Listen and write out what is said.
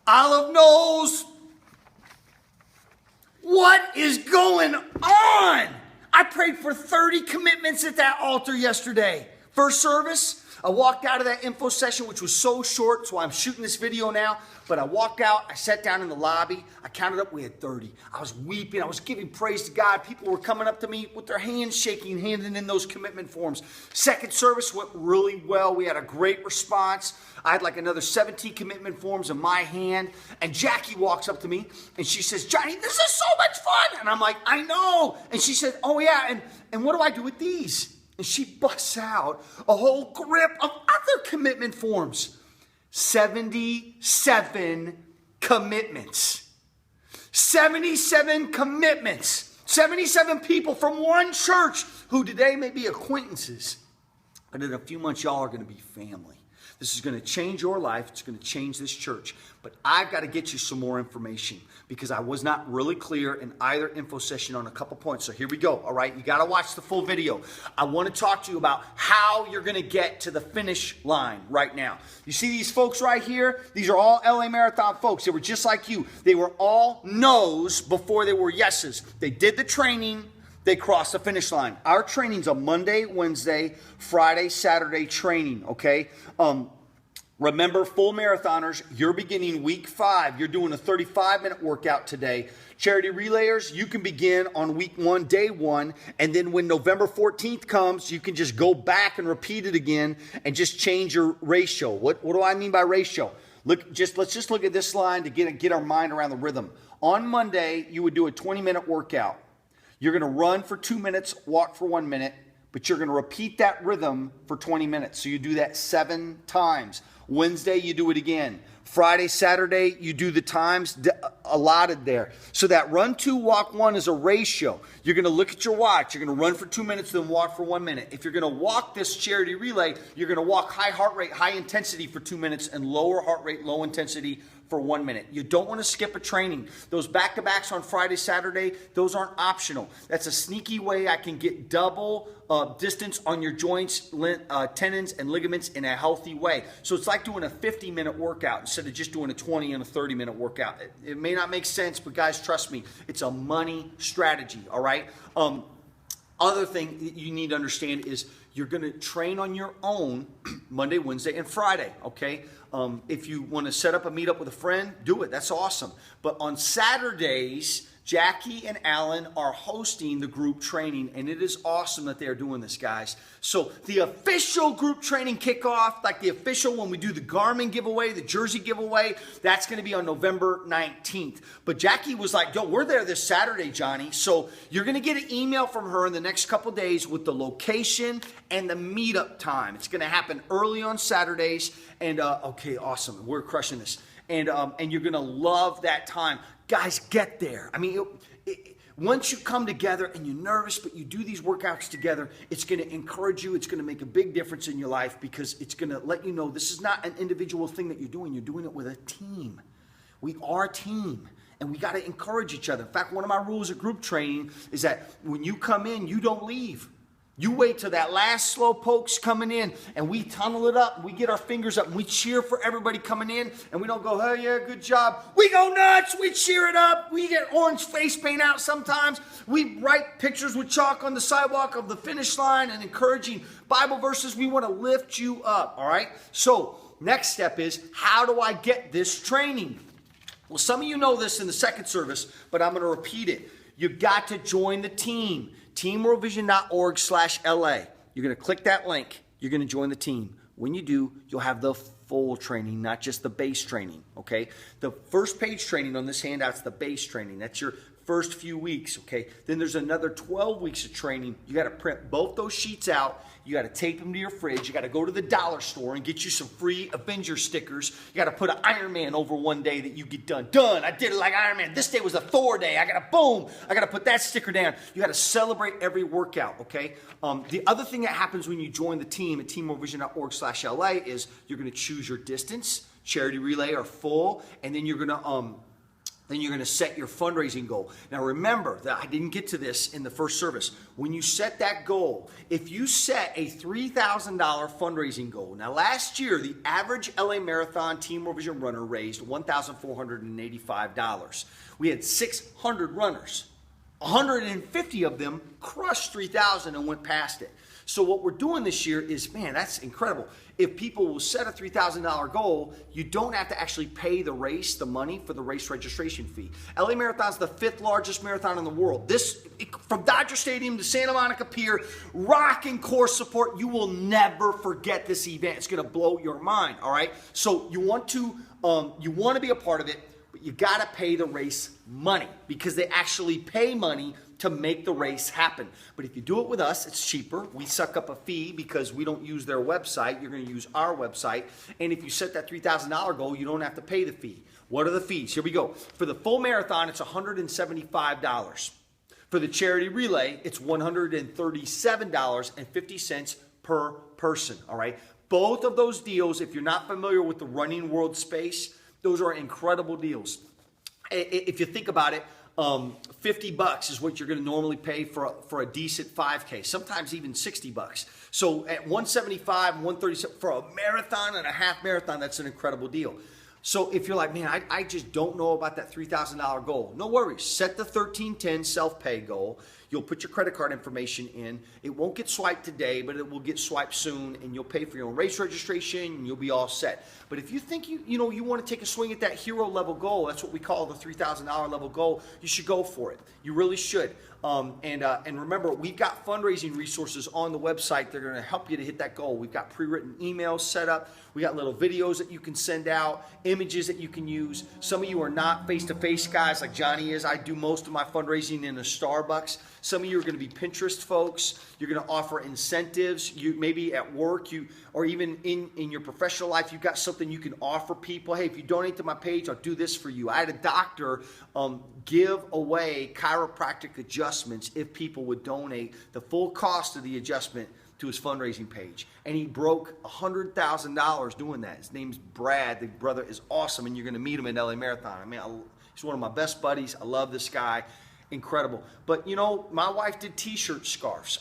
Olive Knolls, what is going on? I prayed for 30 commitments at that altar yesterday. First service, I walked out of that info session, which was so short, so I'm shooting this video now. But I walked out, I sat down in the lobby, I counted up, we had 30. I was weeping, I was giving praise to God. People were coming up to me with their hands shaking, handing in those commitment forms. Second service went really well. We had a great response. I had like another 17 commitment forms in my hand. And Jackie walks up to me and she says, "Johnny, this is so much fun." And I'm like, "I know." And she said, "Oh yeah, and what do I do with these?" And she busts out a whole grip of other commitment forms. 77 commitments. 77 commitments. 77 people from one church who today may be acquaintances. But in a few months, y'all are going to be family. This is going to change your life. It's going to change this church. But I've got to get you some more information because I was not really clear in either info session on a couple points. So here we go, all right? You got to watch the full video. I want to talk to you about how you're going to get to the finish line right now. You see these folks right here? These are all LA Marathon folks. They were just like you. They were all no's before they were yeses. They did the training. They crossed the finish line. Our training's a Monday, Wednesday, Friday, Saturday training, okay? Remember, full marathoners, you're beginning week 5. You're doing a 35-minute workout today. Charity relayers, you can begin on week 1, day 1, and then when November 14th comes, you can just go back and repeat it again and just change your ratio. What do I mean by ratio? Let's just look at this line to get our mind around the rhythm. On Monday, you would do a 20-minute workout. You're going to run for 2 minutes, walk for 1 minute, but you're going to repeat that rhythm for 20 minutes. So you do that 7 times. Wednesday, you do it again. Friday, Saturday, you do the times allotted there. So that run 2, walk 1 is a ratio. You're going to look at your watch. You're going to run for 2 minutes, then walk for 1 minute. If you're going to walk this charity relay, you're going to walk high heart rate, high intensity for 2 minutes and lower heart rate, low intensity for 1 minute. You don't want to skip a training. Those back-to-backs on Friday, Saturday, those aren't optional. That's a sneaky way I can get double distance on your joints, tendons, and ligaments in a healthy way. So it's like doing a 50-minute workout instead of just doing a 20 and a 30-minute workout. It may not make sense, but guys, trust me, it's a money strategy, all right? Other thing that you need to understand is you're going to train on your own Monday, Wednesday, and Friday, okay? If you want to set up a meetup with a friend, do it. That's awesome. But on Saturdays, Jackie and Alan are hosting the group training, and it is awesome that they are doing this, guys. So the official group training kickoff, like the official when we do the Garmin giveaway, the jersey giveaway, that's going to be on November 19th. But Jackie was like, "Yo, we're there this Saturday, Johnny." So you're going to get an email from her in the next couple days with the location and the meetup time. It's going to happen early on Saturdays. And okay, awesome. We're crushing this. And you're going to love that time. Guys, get there. I mean, once you come together and you're nervous, but you do these workouts together, it's going to encourage you. It's going to make a big difference in your life because it's going to let you know this is not an individual thing that you're doing. You're doing it with a team. We are a team, and we got to encourage each other. In fact, one of my rules of group training is that when you come in, you don't leave. You wait till that last slow poke's coming in, and we tunnel it up, and we get our fingers up, and we cheer for everybody coming in, and we don't go, "Oh yeah, good job." We go nuts, we cheer it up, we get orange face paint out sometimes, we write pictures with chalk on the sidewalk of the finish line and encouraging Bible verses. We want to lift you up, all right? So next step is, how do I get this training? Well, some of you know this in the second service, but I'm going to repeat it. You've got to join the team. teamworldvision.org/LA. You're going to click that link. You're going to join the team. When you do, you'll have the full training, not just the base training, okay? The first page training on this handout's the base training. That's your first few weeks, okay? Then there's another 12 weeks of training. You got to print both those sheets out. You got to tape them to your fridge. You got to go to the dollar store and get you some free Avenger stickers. You got to put an Iron Man over one day that you get done. Done. I did it like Iron Man. This day was a Thor day. I got to boom. I got to put that sticker down. You got to celebrate every workout, okay? The other thing that happens when you join the team at teamworldvision.org/LA is you're going to choose your distance, charity relay or full, and then you're going to Then you're going to set your fundraising goal. Now remember that I didn't get to this in the first service. When you set that goal, if you set a $3,000 fundraising goal. Now last year, the average LA Marathon Team World Vision runner raised $1,485. We had 600 runners. 150 of them crushed 3,000 and went past it. So what we're doing this year is, man, that's incredible. If people will set a $3,000 goal, you don't have to actually pay the race, the money for the race registration fee. LA Marathon's the 5th largest marathon in the world. From Dodger Stadium to Santa Monica Pier, rocking course support, you will never forget this event. It's going to blow your mind, all right? So you want to be a part of it, but you got to pay the race money because they actually pay money to make the race happen. But if you do it with us, it's cheaper. We suck up a fee because we don't use their website. You're going to use our website. And if you set that $3,000 goal, you don't have to pay the fee. What are the fees? Here we go. For the full marathon, it's $175. For the charity relay, it's $137.50 per person, all right? Both of those deals, if you're not familiar with the running world space, those are incredible deals. If you think about it, $50 is what you're going to normally pay for a decent 5K, sometimes even $60. So at $175, $137 for a marathon and a half marathon, that's an incredible deal. So if you're like, man, I just don't know about that $3,000 goal, no worries. Set the 1310 self-pay goal. You'll put your credit card information in. It won't get swiped today, but it will get swiped soon, and you'll pay for your own race registration, and you'll be all set. But if you think you want to take a swing at that hero level goal, that's what we call the $3,000 level goal, you should go for it. You really should. And remember, we've got fundraising resources on the website that are going to help you to hit that goal. We've got pre-written emails set up. We got little videos that you can send out, images that you can use. Some of you are not face-to-face guys like Johnny is. I do most of my fundraising in a Starbucks. Some of you are going to be Pinterest folks. You're going to offer incentives. You maybe at work, or even in your professional life, you've got something you can offer people. Hey, if you donate to my page, I'll do this for you. I had a doctor give away chiropractic adjustments if people would donate the full cost of the adjustment to his fundraising page. And he broke $100,000 doing that. His name's Brad. The brother is awesome, and you're going to meet him at LA Marathon. I mean, he's one of my best buddies. I love this guy. Incredible. But, my wife did T-shirt scarves.